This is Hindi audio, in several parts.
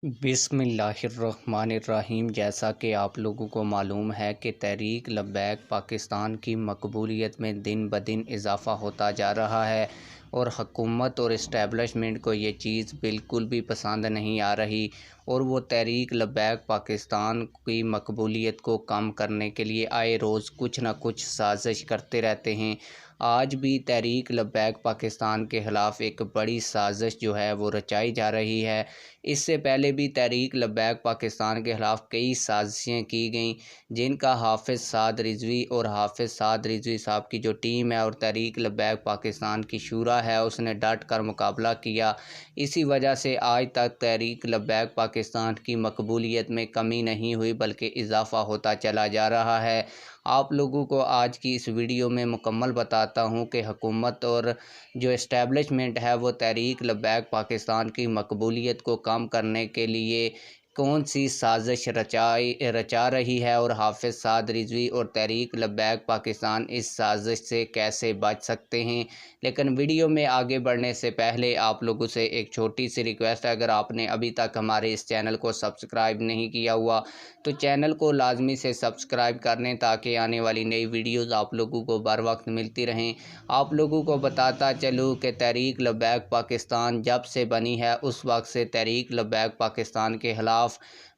बिस्मिल्लाहिर्रहमानिर्रहीम। जैसा कि आप लोगों को मालूम है कि तहरीक लब्बैक पाकिस्तान की मकबूलियत में दिन ब दिन इजाफ़ा होता जा रहा है और हुकूमत और इस्टेब्लिशमेंट को ये चीज़ बिल्कुल भी पसंद नहीं आ रही और वो तहरीक लब्बैक पाकिस्तान की मकबूलियत को कम करने के लिए आए रोज़ कुछ ना कुछ साजिश करते रहते हैं। आज भी तहरीक लब्बैक पाकिस्तान के ख़िलाफ़ एक बड़ी साजिश जो है वो रचाई जा रही है। इससे पहले भी तहरीक लब्बैक पाकिस्तान के ख़िलाफ़ कई साजिशें की गईं, जिनका हाफ़िज़ साद रिज़वी और हाफ़िज़ साद रिज़वी साहब की जो टीम है और तहरीक लब्बैक पाकिस्तान की शूरा है उसने डट कर मुकाबला किया। इसी वजह से आज तक तहरीक लब्बैक पाकिस्तान की मकबूलियत में कमी नहीं हुई बल्कि इजाफ़ा होता चला जा रहा है। आप लोगों को आज की इस वीडियो में मुकम्मल बताता हूँ कि हुकूमत और जो इस्टेब्लिशमेंट है वो तहरीक लब्बैक पाकिस्तान की मकबूलियत को कम करने के लिए कौन सी साजिश रचा रही है और हाफ़िज़ साद रिज़वी और तहरीक लब्बैक पाकिस्तान इस साजिश से कैसे बच सकते हैं। लेकिन वीडियो में आगे बढ़ने से पहले आप लोगों से एक छोटी सी रिक्वेस्ट है, अगर आपने अभी तक हमारे इस चैनल को सब्सक्राइब नहीं किया हुआ तो चैनल को लाजमी से सब्सक्राइब कर लें ताकि आने वाली नई वीडियोज़ आप लोगों को बर वक्त मिलती रहें। आप लोगों को बताता चलूँ कि तहरीक लब्बैक पाकिस्तान जब से बनी है उस वक्त से तहरीक लब्बैक पाकिस्तान के ख़िलाफ़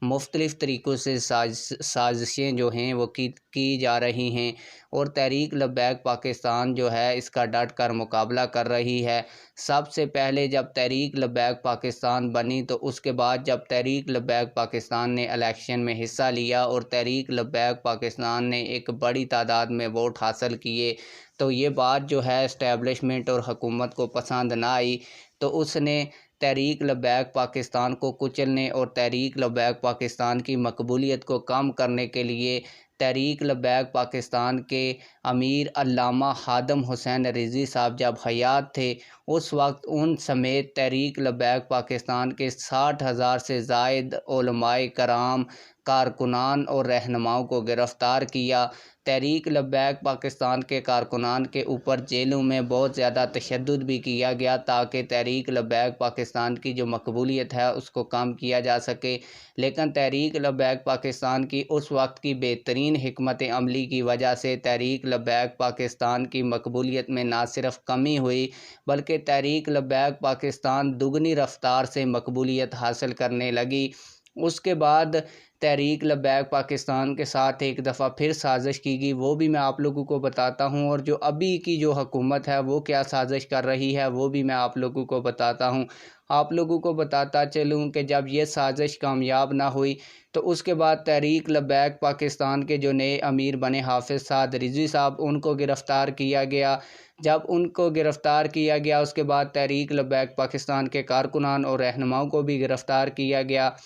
मुख्तलिफ़ तरीक़ों से साजिशें जो हैं वो की जा रही हैं और तहरीक लब्बैक पाकिस्तान जो है इसका डट कर मुकाबला कर रही है। सबसे पहले जब तहरीक लब्बैक पाकिस्तान बनी तो उसके बाद जब तहरीक लब्बैक पाकिस्तान ने इलेक्शन में हिस्सा लिया और तहरीक लब्बैक पाकिस्तान ने एक बड़ी तादाद में वोट हासिल किए तो ये बात जो है इस्टेब्लिशमेंट और हुकूमत को पसंद ना आई, तो उसने तहरीक लब्बैक पाकिस्तान को कुचलने और तहरीक लब्बैक पाकिस्तान की मकबूलियत को कम करने के लिए तहरीक लब्बैक पाकिस्तान के अमीर अल्लामा हादम हुसैन रिज़वी साहब जब हयात थे उस वक्त उन समेत तहरीक लब्बैक पाकिस्तान के 60,000 से ज़ायद उलमाए कराम, कारकुनान और रहनुमाओं को गिरफ़्तार किया। तहरीक लब्बैक पाकिस्तान के कारकुनान के ऊपर जेलों में बहुत ज़्यादा तशद्दुद भी किया गया ताकि तहरीक लब्बैक पाकिस्तान की जो मकबूलियत है उसको कम किया जा सके। लेकिन तहरीक लब्बैक पाकिस्तान की उस वक्त की बेहतरीन हिकमत अमली की वजह से तहरीक लब्बैक पाकिस्तान की मकबूलियत में ना सिर्फ कमी हुई बल्कि तहरीक लब्बैक पाकिस्तान दुगनी रफ्तार से मकबूलियत हासिल करने लगी। उसके बाद तहरीक लब्बैक पाकिस्तान के साथ एक दफ़ा फिर साजिश की गई, वो भी मैं आप लोगों को बताता हूँ और जो अभी की जो हुकूमत है वो क्या साजिश कर रही है वो भी मैं आप लोगों को बताता हूँ। आप लोगों को बताता चलूँ कि जब ये साजिश कामयाब ना हुई तो उसके बाद तहरीक लब्बैक पाकिस्तान के जो नए अमीर बने हाफ़िज़ साद रिज़वी साहब उनको गिरफ़्तार किया गया। जब उनको गिरफ़्तार किया गया उसके बाद तहरीक लब्बैक पाकिस्तान के कारकुनान और रहनुमाओं को भी गिरफ़्तार किया गया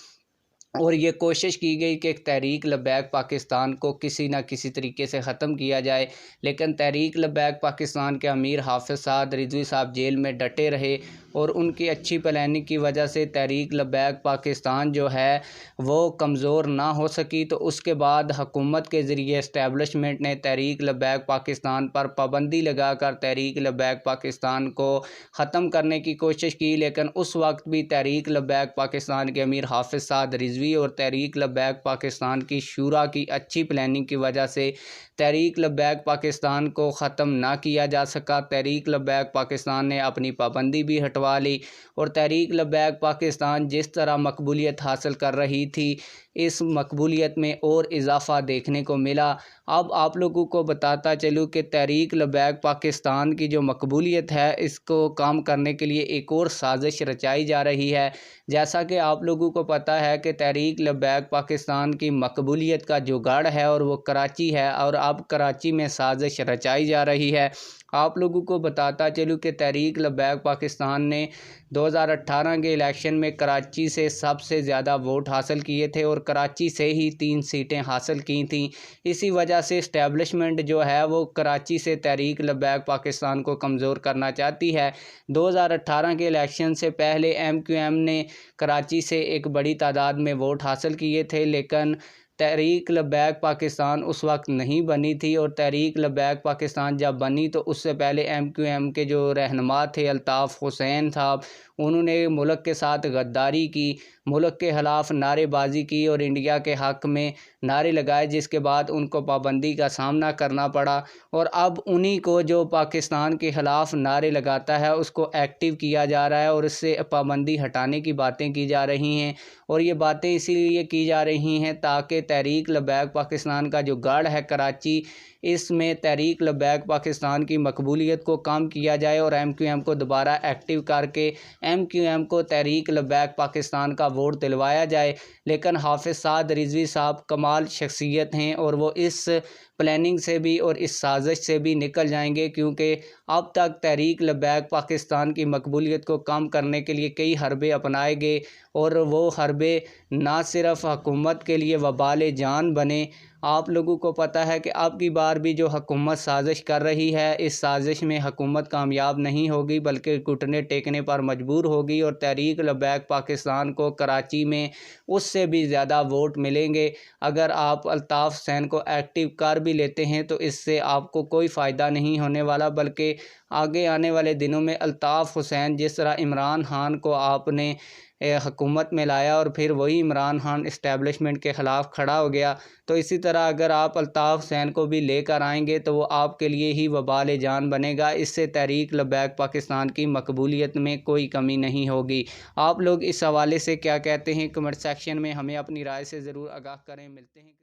और ये कोशिश की गई कि तहरीक लब्बैक पाकिस्तान को किसी न किसी तरीके से ख़त्म किया जाए। लेकिन तहरीक लब्बैक पाकिस्तान के अमीर हाफ़िज़ साद रिज़वी साहब जेल में डटे रहे और उनकी अच्छी प्लानिंग की वजह से तहरीक लब्बैक पाकिस्तान जो है वो कमज़ोर ना हो सकी। तो उसके बाद हुकूमत के ज़रिए इस्टेब्लिशमेंट ने तहरीक लब्बैक पाकिस्तान पर पाबंदी लगा कर तहरीक लब्बैक पाकिस्तान को ख़त्म करने की कोशिश की। लेकिन उस वक्त भी तहरीक लब्बैक पाकिस्तान के अमीर हाफ़िज़ साद रिज़वी और तहरीक लब्बैक पाकिस्तान की शूरा की अच्छी प्लानिंग की वजह से तहरीक लब्बैक पाकिस्तान को ख़त्म ना किया जा सका। तहरीक लब्बैक पाकिस्तान ने अपनी पाबंदी भी हटवा ली और तहरीक लब्बैक पाकिस्तान जिस तरह मकबूलियत हासिल कर रही थी इस मकबूलियत में और इजाफ़ा देखने को मिला। अब आप लोगों को बताता चलूँ कि तहरीक लब्बैक पाकिस्तान की जो मकबूलियत है इसको कम करने के लिए एक और साजिश रचाई जा रही है। जैसा कि आप लोगों को पता है कि तहरीक लब्बैक पाकिस्तान की मकबूलियत का जो गढ़ है और वो कराची है और अब कराची में साजिश रचाई जा रही है। आप लोगों को बताता चलूँ कि तहरीक लब्बैक पाकिस्तान ने 2018 के इलेक्शन में कराची से सबसे ज़्यादा वोट हासिल किए थे और कराची से ही 3 सीटें हासिल की थीं। इसी वजह से इस्टेब्लिशमेंट जो है वो कराची से तहरीक लब्बैक पाकिस्तान को कमज़ोर करना चाहती है। 2018 के इलेक्शन से पहले MQM ने कराची से एक बड़ी तादाद में वोट हासिल किए थे, लेकिन तहरीक लब्बैक पाकिस्तान उस वक्त नहीं बनी थी और तहरीक लब्बैक पाकिस्तान जब बनी तो उससे पहले MQM के जो रहनुमा थे अल्ताफ़ हुसैन साहब उन्होंने मुल्क के साथ गद्दारी की, मुल्क के ख़िलाफ़ नारेबाजी की और इंडिया के हक़ में नारे लगाए, जिसके बाद उनको पाबंदी का सामना करना पड़ा। और अब उन्हीं को जो पाकिस्तान के ख़िलाफ़ नारे लगाता है उसको एक्टिव किया जा रहा है और इससे पाबंदी हटाने की बातें की जा रही हैं। और ये बातें इसीलिए की जा रही हैं ताकि तहरीक लब्बैक पाकिस्तान का जो गढ़ है कराची, इसमें तहरीक लब्बैक पाकिस्तान की मकबूलियत को कम किया जाए और MQM को दोबारा एक्टिव करके MQM को तहरीक लब्बैक पाकिस्तान का वोट दिलवाया जाए। लेकिन हाफिज़ साद रिजवी साहब कमाल शख्सियत हैं और वो इस प्लानिंग से भी और इस साजिश से भी निकल जाएंगे, क्योंकि अब तक तहरीक लब्बैक पाकिस्तान की मकबूलियत को कम करने के लिए कई हरबे अपनाए गए और वो हरबे ना सिर्फ हुकूमत के लिए वबाल जान बने। आप लोगों को पता है कि अब की बार भी जो हुकूमत साजिश कर रही है, इस साजिश में हुकूमत कामयाब नहीं होगी बल्कि घुटने टेकने पर मजबूर होगी और तहरीक लब्बैक पाकिस्तान को कराची में उससे भी ज़्यादा वोट मिलेंगे। अगर आप अल्ताफ़ हुसैन को एक्टिव कर भी लेते हैं तो इससे आपको कोई फ़ायदा नहीं होने वाला, बल्कि आगे आने वाले दिनों में अल्ताफ़ हुसैन जिस तरह इमरान खान को आपने हुकूमत में लाया और फिर वही इमरान खान इस्टेब्लिशमेंट के ख़िलाफ़ खड़ा हो गया, तो इसी तरह अगर आप अल्ताफ़ हुसैन को भी लेकर आएंगे तो वो आपके लिए ही वबाल जान बनेगा। इससे तहरीक लब्बैक पाकिस्तान की मकबूलियत में कोई कमी नहीं होगी। आप लोग इस हवाले से क्या कहते हैं? कमेंट सेक्शन में हमें अपनी राय से ज़रूर आगाह करें। मिलते हैं।